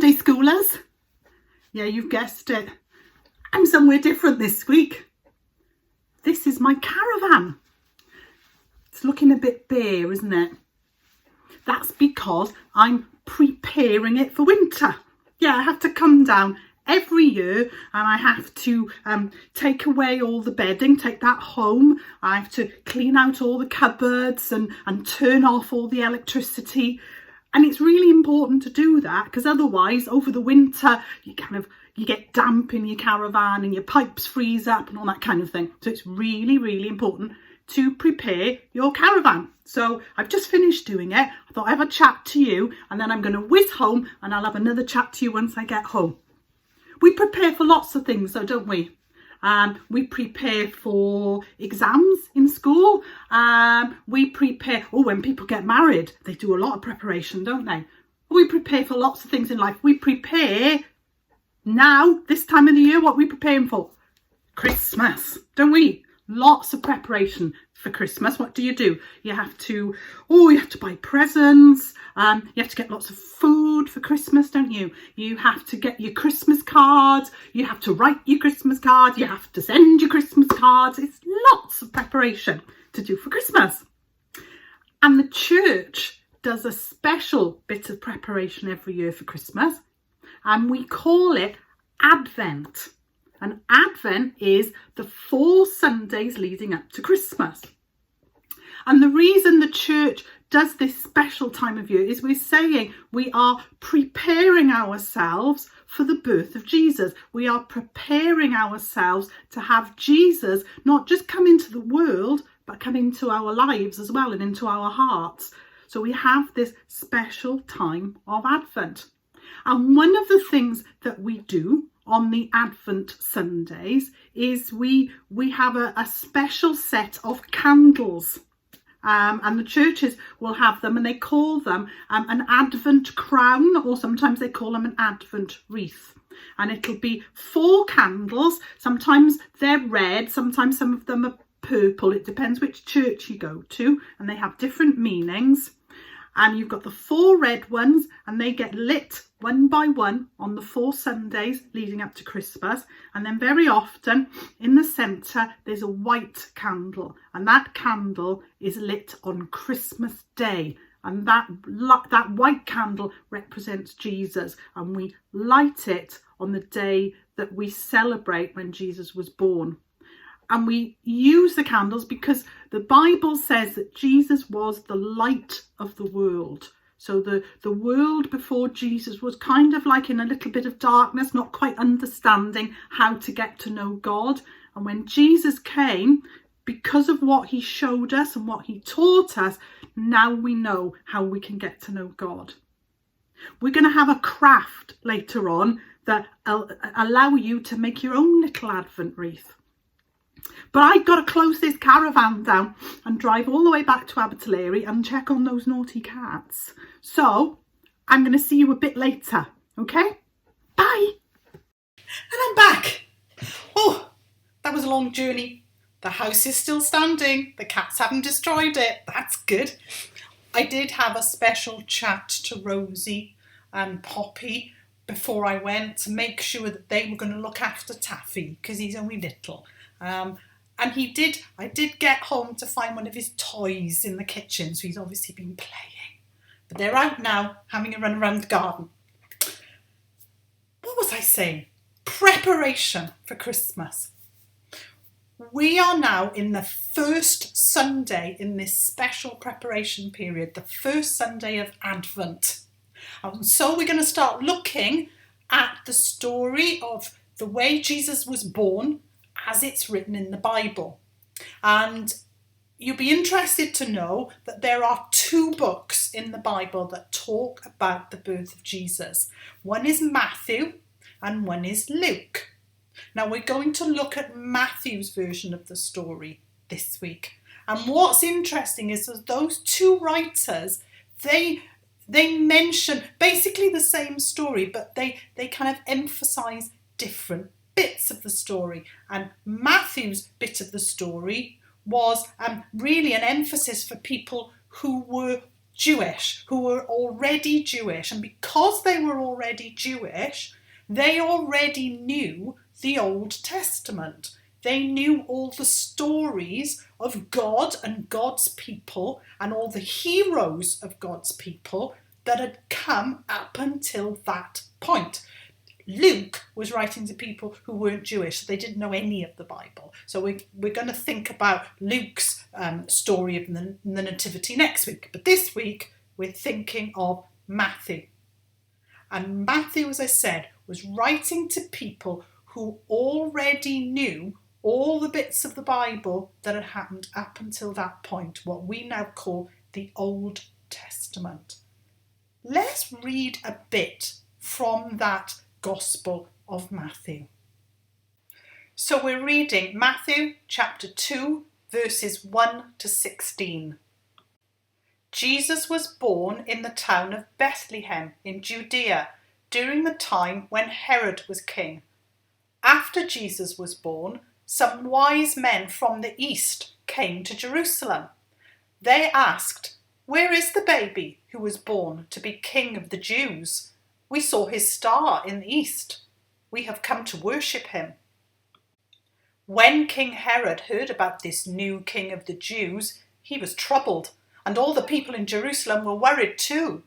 Sunday schoolers. Yeah, you've guessed it. I'm somewhere different this week. This is my caravan. It's looking a bit bare, isn't it? That's because I'm preparing it for winter. Yeah, I have to come down every year and I have to take away all the bedding, take that home. I have to clean out all the cupboards and turn off all the electricity. And it's really important to do that because otherwise over the winter you get damp in your caravan and your pipes freeze up and all that kind of thing. So it's really, really important to prepare your caravan. So I've just finished doing it. I thought I'd have a chat to you and then I'm going to whiz home and I'll have another chat to you once I get home. We prepare for lots of things though, don't we? We prepare for exams in school. We prepare, when people get married, they do a lot of preparation, don't they? We prepare for lots of things in life. We prepare now, this time of the year, what are we preparing for? Christmas, don't we? Lots of preparation for Christmas. What do? You have to buy presents. You have to get lots of food for Christmas, don't you? You have to get your Christmas cards. You have to write your Christmas cards. You have to send your Christmas cards. It's lots of preparation to do for Christmas. And the church does a special bit of preparation every year for Christmas. And we call it Advent. And Advent is the 4 Sundays leading up to Christmas. And the reason the church does this special time of year is we're saying we are preparing ourselves for the birth of Jesus. We are preparing ourselves to have Jesus not just come into the world, but come into our lives as well and into our hearts. So we have this special time of Advent. And one of the things that we do on the Advent Sundays is we have a special set of candles. And the churches will have them and they call them an Advent crown, or sometimes they call them an Advent wreath. And it'll be 4 candles. Sometimes they're red, sometimes some of them are purple. It depends which church you go to, and they have different meanings. And you've got the 4 red ones and they get lit one by one on the 4 Sundays leading up to Christmas. And then very often in the centre there's a white candle, and that candle is lit on Christmas Day. And that white candle represents Jesus, and we light it on the day that we celebrate when Jesus was born. And we use the candles because the Bible says that Jesus was the light of the world. So the world before Jesus was kind of like in a little bit of darkness, not quite understanding how to get to know God. And when Jesus came, because of what he showed us and what he taught us, now we know how we can get to know God. We're going to have a craft later on that allow you to make your own little Advent wreath. But I've got to close this caravan down and drive all the way back to Abertillery and check on those naughty cats. So I'm going to see you a bit later, okay? Bye. And I'm back. Oh, that was a long journey. The house is still standing. The cats haven't destroyed it. That's good. I did have a special chat to Rosie and Poppy before I went to make sure that they were going to look after Taffy because he's only little. And I did get home to find one of his toys in the kitchen, so he's obviously been playing. But they're out now, having a run around the garden. What was I saying? Preparation for Christmas. We are now in the first Sunday in this special preparation period, the first Sunday of Advent. And so we're going to start looking at the story of the way Jesus was born, as it's written in the Bible. And you'll be interested to know that there are 2 books in the Bible that talk about the birth of Jesus. One is Matthew and one is Luke. Now we're going to look at Matthew's version of the story this week. And what's interesting is that those 2 writers, they mention basically the same story, but they kind of emphasize different bits of the story. And Matthew's bit of the story was really an emphasis for people who were Jewish, who were already Jewish. And because they were already Jewish, they already knew the Old Testament. They knew all the stories of God and God's people and all the heroes of God's people that had come up until that point. Luke was writing to people who weren't Jewish, so they didn't know any of the Bible. So we're going to think about Luke's story of the Nativity next week. But this week, we're thinking of Matthew. And Matthew, as I said, was writing to people who already knew all the bits of the Bible that had happened up until that point, what we now call the Old Testament. Let's read a bit from that Gospel of Matthew. So we're reading Matthew chapter 2, verses 1 to 16. Jesus was born in the town of Bethlehem in Judea during the time when Herod was king. After Jesus was born, some wise men from the east came to Jerusalem. They asked, "Where is the baby who was born to be King of the Jews? We saw his star in the east. We have come to worship him." When King Herod heard about this new King of the Jews, he was troubled, and all the people in Jerusalem were worried too.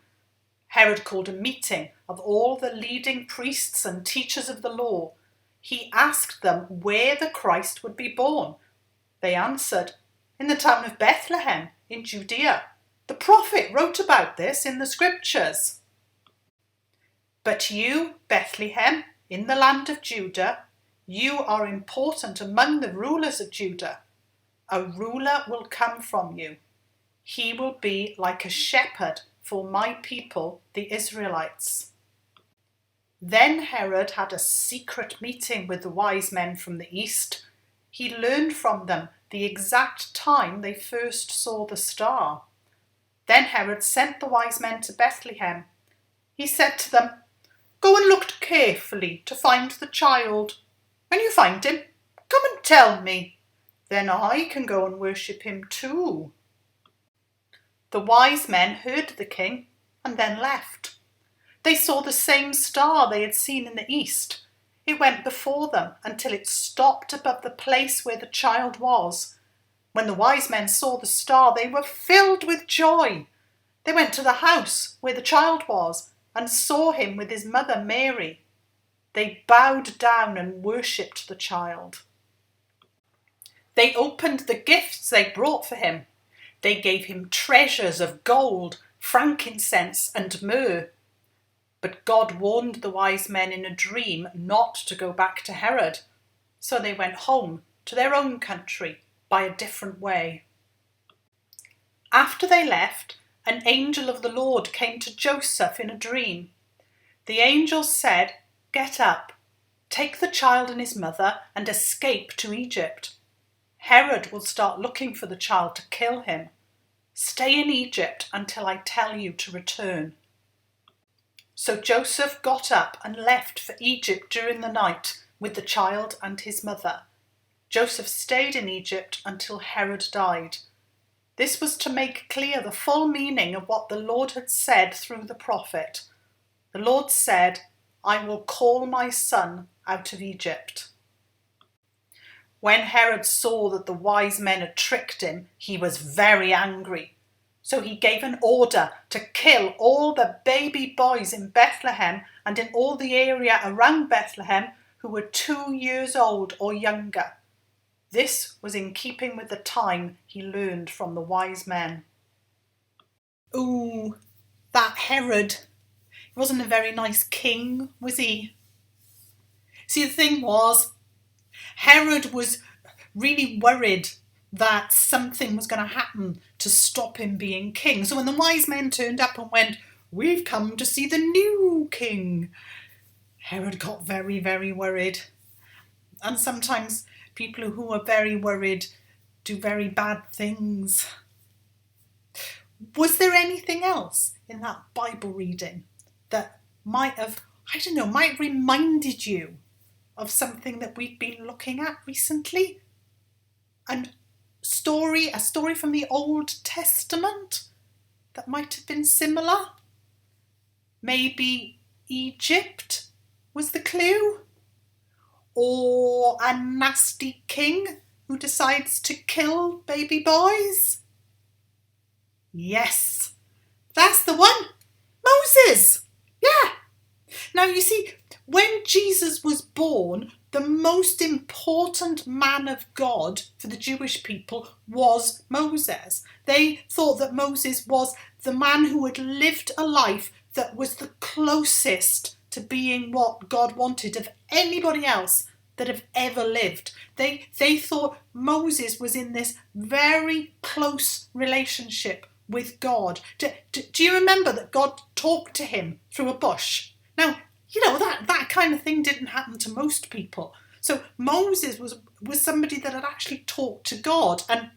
Herod called a meeting of all the leading priests and teachers of the law. He asked them where the Christ would be born. They answered, "In the town of Bethlehem in Judea. The prophet wrote about this in the scriptures." "But you, Bethlehem, in the land of Judah, you are important among the rulers of Judah. A ruler will come from you. He will be like a shepherd for my people, the Israelites." Then Herod had a secret meeting with the wise men from the east. He learned from them the exact time they first saw the star. Then Herod sent the wise men to Bethlehem. He said to them, "Go and look carefully to find the child. When you find him, come and tell me. Then I can go and worship him too." The wise men heard the king and then left. They saw the same star they had seen in the east. It went before them until it stopped above the place where the child was. When the wise men saw the star, they were filled with joy. They went to the house where the child was and saw him with his mother Mary. They bowed down and worshipped the child. They opened the gifts they brought for him. They gave him treasures of gold, frankincense, and myrrh. But God warned the wise men in a dream not to go back to Herod. So they went home to their own country by a different way. After they left, an angel of the Lord came to Joseph in a dream. The angel said, "Get up, take the child and his mother and escape to Egypt. Herod will start looking for the child to kill him. Stay in Egypt until I tell you to return." So Joseph got up and left for Egypt during the night with the child and his mother. Joseph stayed in Egypt until Herod died. This was to make clear the full meaning of what the Lord had said through the prophet. The Lord said, "I will call my son out of Egypt." When Herod saw that the wise men had tricked him, he was very angry. So he gave an order to kill all the baby boys in Bethlehem and in all the area around Bethlehem who were 2 years old or younger. This was in keeping with the time he learned from the wise men. Ooh, that Herod. He wasn't a very nice king, was he? See, the thing was, Herod was really worried that something was going to happen to stop him being king. So when the wise men turned up and went, "We've come to see the new king," Herod got very, very worried. And sometimes people who are very worried do very bad things. Was there anything else in that Bible reading that might have, might reminded you of something that we've been looking at recently? A story from the Old Testament? that might have been similar? Maybe Egypt was the clue? Or a nasty king who decides to kill baby boys? Yes, that's the one. Moses. Yeah. Now you see, when Jesus was born, the most important man of God for the Jewish people was Moses. They thought that Moses was the man who had lived a life that was the closest to being what God wanted of anybody else that have ever lived. They thought Moses was in this very close relationship with God. Do you remember that God talked to him through a bush? Now, you know, that kind of thing didn't happen to most people. So Moses was somebody that had actually talked to God. And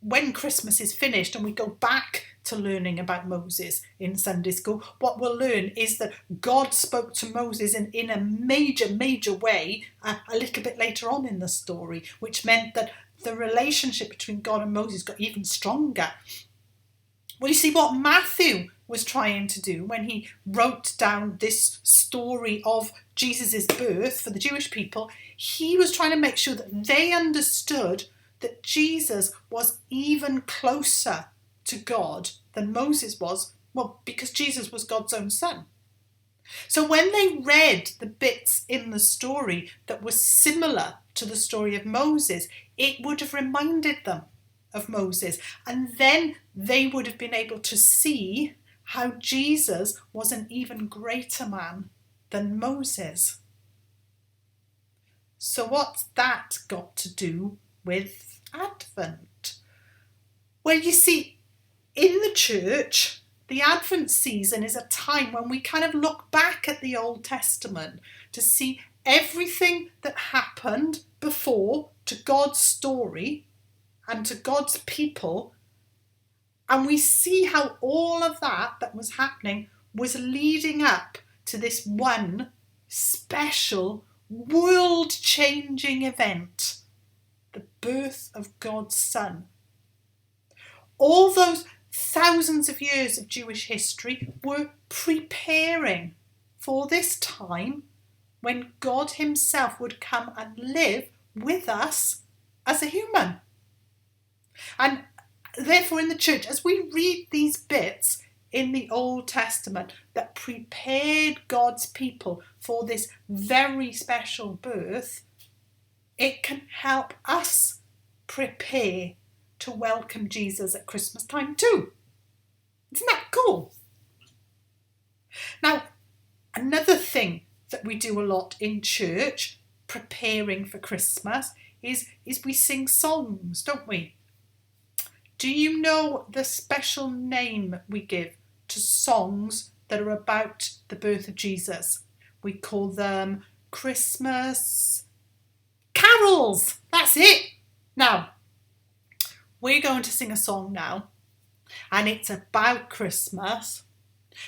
when Christmas is finished and we go back to learning about Moses in Sunday school, what we'll learn is that God spoke to Moses in a major way a little bit later on in the story, which meant that the relationship between God and Moses got even stronger. Well, you see, what Matthew was trying to do when he wrote down this story of Jesus' birth for the Jewish people, he was trying to make sure that they understood that Jesus was even closer to God than Moses was, well, because Jesus was God's own son. So when they read the bits in the story that were similar to the story of Moses, it would have reminded them of Moses, and then they would have been able to see how Jesus was an even greater man than Moses. So what's that got to do with Advent? Well, you see, in the church, the Advent season is a time when we kind of look back at the Old Testament to see everything that happened before to God's story and to God's people, and we see how all of that was happening was leading up to this one special world-changing event, the birth of God's Son. All those thousands of years of Jewish history were preparing for this time when God himself would come and live with us as a human. And therefore in the church, as we read these bits in the Old Testament that prepared God's people for this very special birth, it can help us prepare to welcome Jesus at Christmas time too. Isn't that cool? Now, another thing that we do a lot in church, preparing for Christmas, is we sing songs, don't we? Do you know the special name we give to songs that are about the birth of Jesus? We call them Christmas carols. That's it. Now, we're going to sing a song now, and it's about Christmas,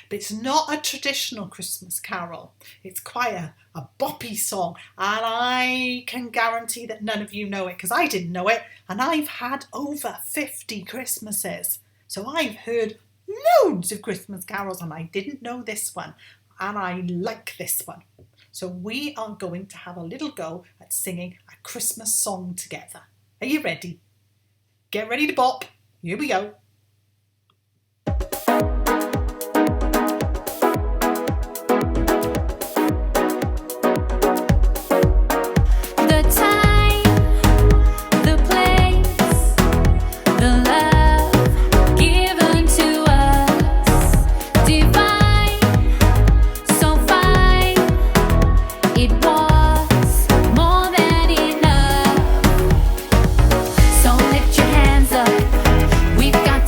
but it's not a traditional Christmas carol. It's quite a boppy song, and I can guarantee that none of you know it, because I didn't know it, and I've had over 50 Christmases. So I've heard loads of Christmas carols, and I didn't know this one, and I like this one. So we are going to have a little go at singing a Christmas song together. Are you ready? Get ready to bop. Here we go. We've got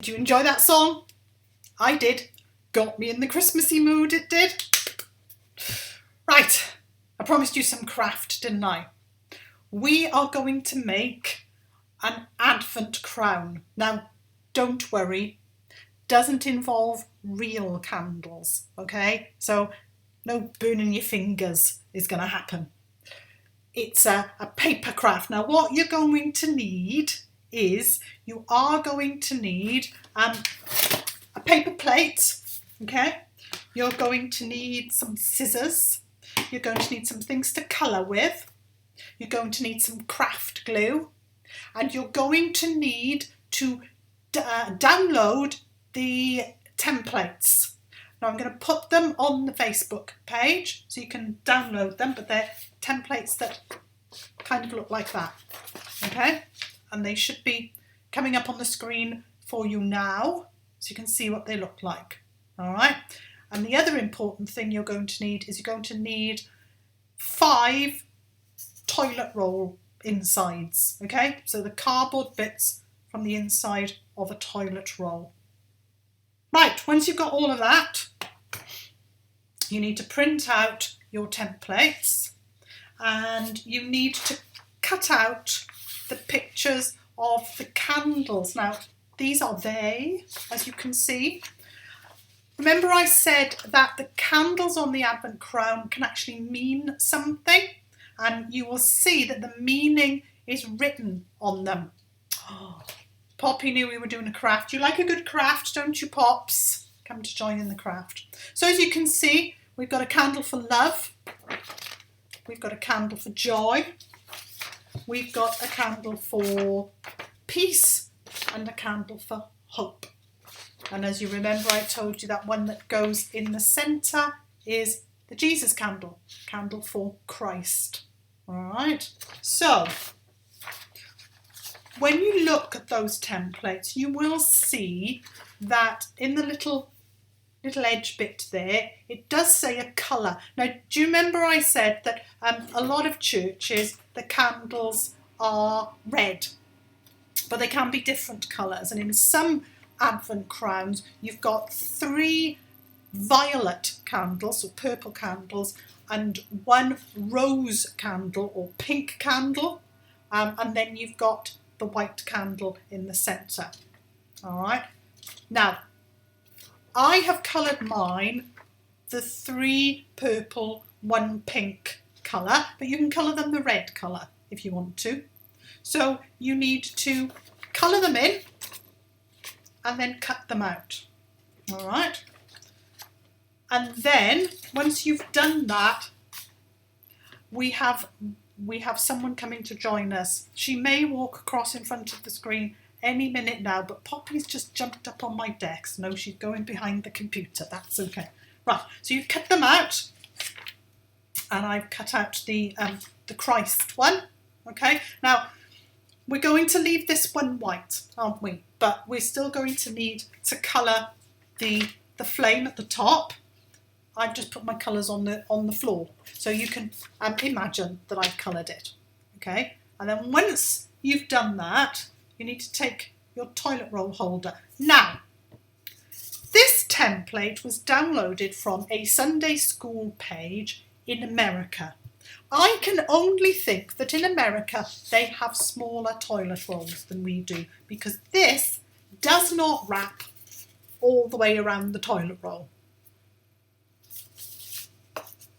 Do you enjoy that song? I did. Got me in the Christmassy mood, it did. Right, I promised you some craft, didn't I? We are going to make an Advent crown. Now, don't worry, doesn't involve real candles, okay? So no burning your fingers is going to happen. It's a paper craft. Now, what you're going to need is you are going to need a paper plate, okay? You're going to need some scissors. You're going to need some things to colour with. You're going to need some craft glue. And you're going to need to download the templates. Now I'm going to put them on the Facebook page so you can download them, but they're templates that kind of look like that, okay? And they should be coming up on the screen for you now so you can see what they look like, all right? And the other important thing you're going to need is you're going to need 5 toilet roll insides, okay? So the cardboard bits from the inside of a toilet roll. Right, once you've got all of that, you need to print out your templates and you need to cut out the pictures of the candles. Now, these are they, as you can see. Remember I said that the candles on the Advent crown can actually mean something, and you will see that the meaning is written on them. Oh, Poppy knew we were doing a craft. You like a good craft, don't you, Pops? Come to join in the craft. So as you can see, we've got a candle for love. We've got a candle for joy. We've got a candle for peace and a candle for hope. And as you remember, I told you that one that goes in the centre is the Jesus candle, candle for Christ. All right. So when you look at those templates, you will see that in the little edge bit there, it does say a colour. Now, do you remember I said that a lot of churches, the candles are red, but they can be different colours. And in some Advent crowns, you've got 3 violet candles, or purple candles, and 1 rose candle or pink candle, and then you've got the white candle in the centre. All right. Now, I have coloured mine the 3 purple, 1 pink colour, but you can colour them the red colour if you want to. So you need to colour them in and then cut them out. All right. And then once you've done that, we have someone coming to join us. She may walk across in front of the screen any minute now, but Poppy's just jumped up on my desk. No, she's going behind the computer. That's okay. Right, so you've cut them out, and I've cut out the Christ one. Okay, now we're going to leave this one white, aren't we? But we're still going to need to colour the flame at the top. I've just put my colours on the floor, so you can imagine that I've coloured it. Okay, and then once you've done that, you need to take your toilet roll holder. Now, this template was downloaded from a Sunday school page in America. I can only think that in America they have smaller toilet rolls than we do, because this does not wrap all the way around the toilet roll.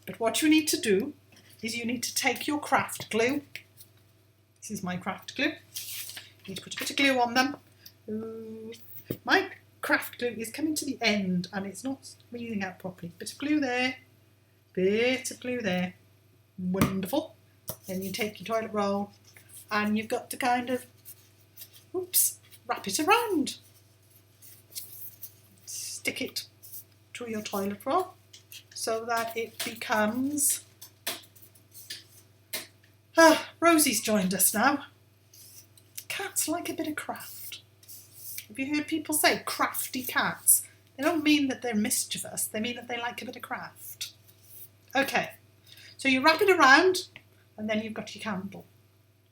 But what you need to do is you need to take your craft glue. This is my craft glue. You need to put a bit of glue on them. Ooh, my craft glue is coming to the end and it's not squeezing out properly. Bit of glue there. Bit of glue there. Wonderful. Then you take your toilet roll and you've got to kind of, wrap it around. Stick it to your toilet roll so that it becomes... Rosie's joined us now. Cats like a bit of craft. Have you heard people say crafty cats? They don't mean that they're mischievous, they mean that they like a bit of craft. Okay, so you wrap it around and then you've got your candle.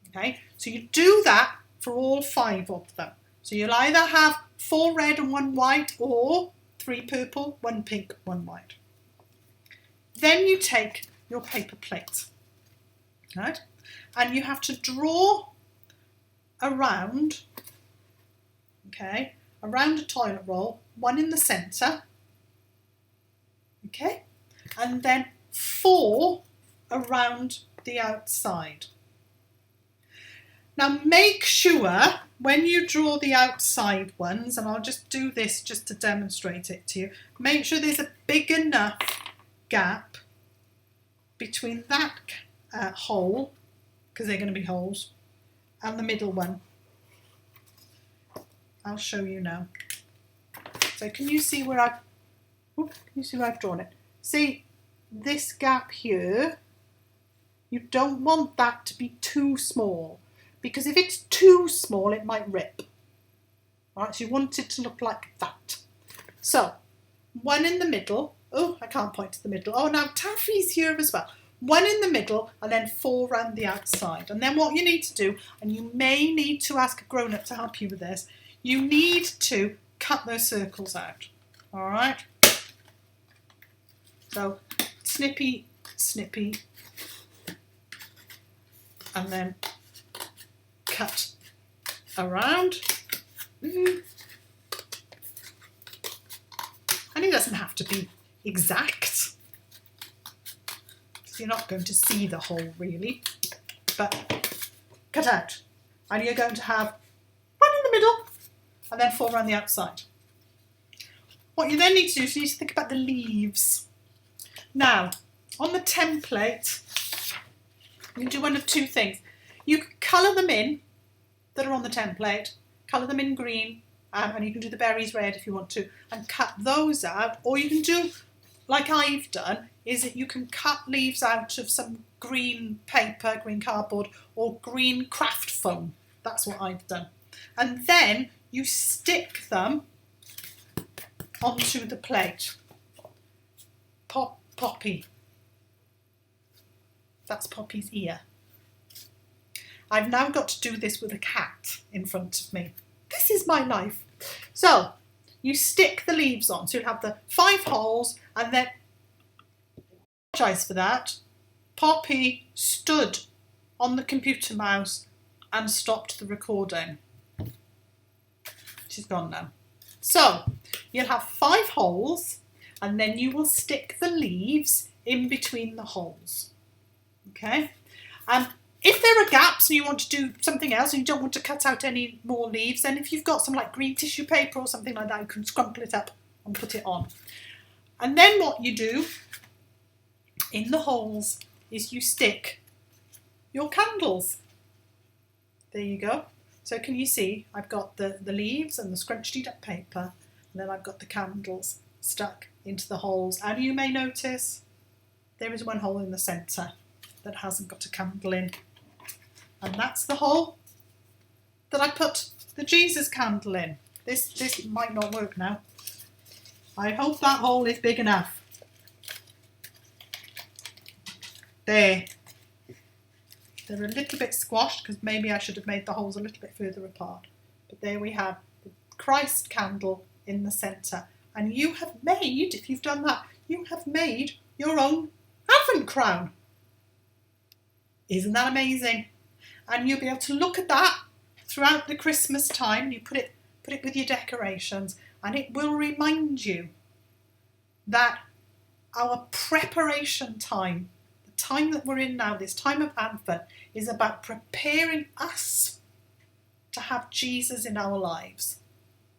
Okay, so you do that for all 5 of them. So you'll either have 4 red and 1 white, or 3 purple, 1 pink, 1 white. Then you take your paper plate, right? And you have to draw around, okay, around a toilet roll, 1 in the centre, okay, and then 4 around the outside. Now make sure when you draw the outside ones, and I'll just do this just to demonstrate it to you, make sure there's a big enough gap between that hole, because they're going to be holes, and the middle one. I'll show you now. So can you see where I've drawn it? See this gap here? You don't want that to be too small, because if it's too small it might rip. All right, so you want it to look like that. So 1 in the middle. Oh, I can't point to the middle. Oh, now taffy's here as well. 1 in the middle and then 4 around the outside. And then what you need to do, and you may need to ask a grown-up to help you with this, you need to cut those circles out. All right? So snippy, snippy, and then cut around. And it doesn't have to be exact. You're not going to see the hole really, but cut out. And you're going to have 1 in the middle and then 4 around the outside. What you then need to do is you need to think about the leaves. Now, on the template, you can do one of 2 things. You can colour them in that are on the template, colour them in green, and you can do the berries red if you want to, and cut those out. Or you can do, like I've done, is that you can cut leaves out of some green paper, green cardboard, or green craft foam. That's what I've done. And then you stick them onto the plate. Poppy. That's Poppy's ear. I've now got to do this with a cat in front of me. This is my life. So you stick the leaves on. So you'll have the 5 holes, and then, apologise for that, Poppy stood on the computer mouse and stopped the recording. She's gone now. So you'll have 5 holes, and then you will stick the leaves in between the holes. Okay? If there are gaps and you want to do something else and you don't want to cut out any more leaves, then if you've got some like green tissue paper or something like that, you can scrumple it up and put it on. And then what you do in the holes is you stick your candles. There you go. So can you see I've got the leaves and the scrunched up paper, and then I've got the candles stuck into the holes. And you may notice there is 1 hole in the centre that hasn't got a candle in. And that's the hole that I put the Jesus candle in. This might not work now. I hope that hole is big enough. There. They're a little bit squashed because maybe I should have made the holes a little bit further apart. But there we have the Christ candle in the centre. And you have made, if you've done that, you have made your own Advent crown. Isn't that amazing? And you'll be able to look at that throughout the Christmas time. You put it with your decorations, and it will remind you that our preparation time, the time that we're in now, this time of Advent, is about preparing us to have Jesus in our lives,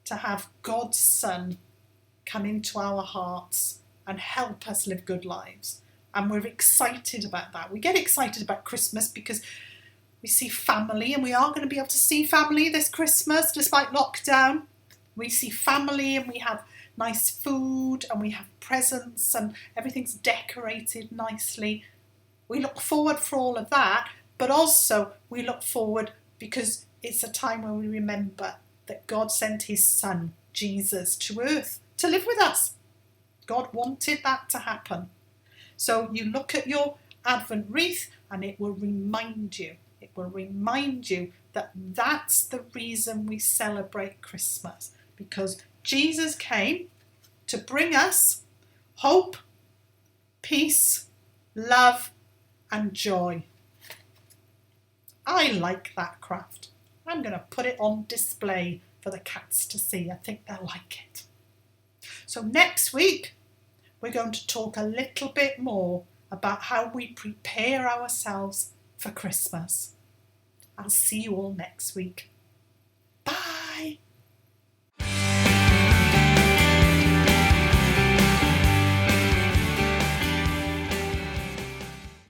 to have God's Son come into our hearts and help us live good lives. And we're excited about that. We get excited about Christmas because we see family, and we are going to be able to see family this Christmas despite lockdown. We see family, and we have nice food, and we have presents, and everything's decorated nicely. We look forward for all of that, but also we look forward because it's a time when we remember that God sent his Son, Jesus, to earth to live with us. God wanted that to happen. So you look at your Advent wreath and it will remind you that that's the reason we celebrate Christmas, because Jesus came to bring us hope, peace, love and joy. I like that craft. I'm going to put it on display for the cats to see. I think they'll like it. So next week, we're going to talk a little bit more about how we prepare ourselves for Christmas. I'll see you all next week. Bye.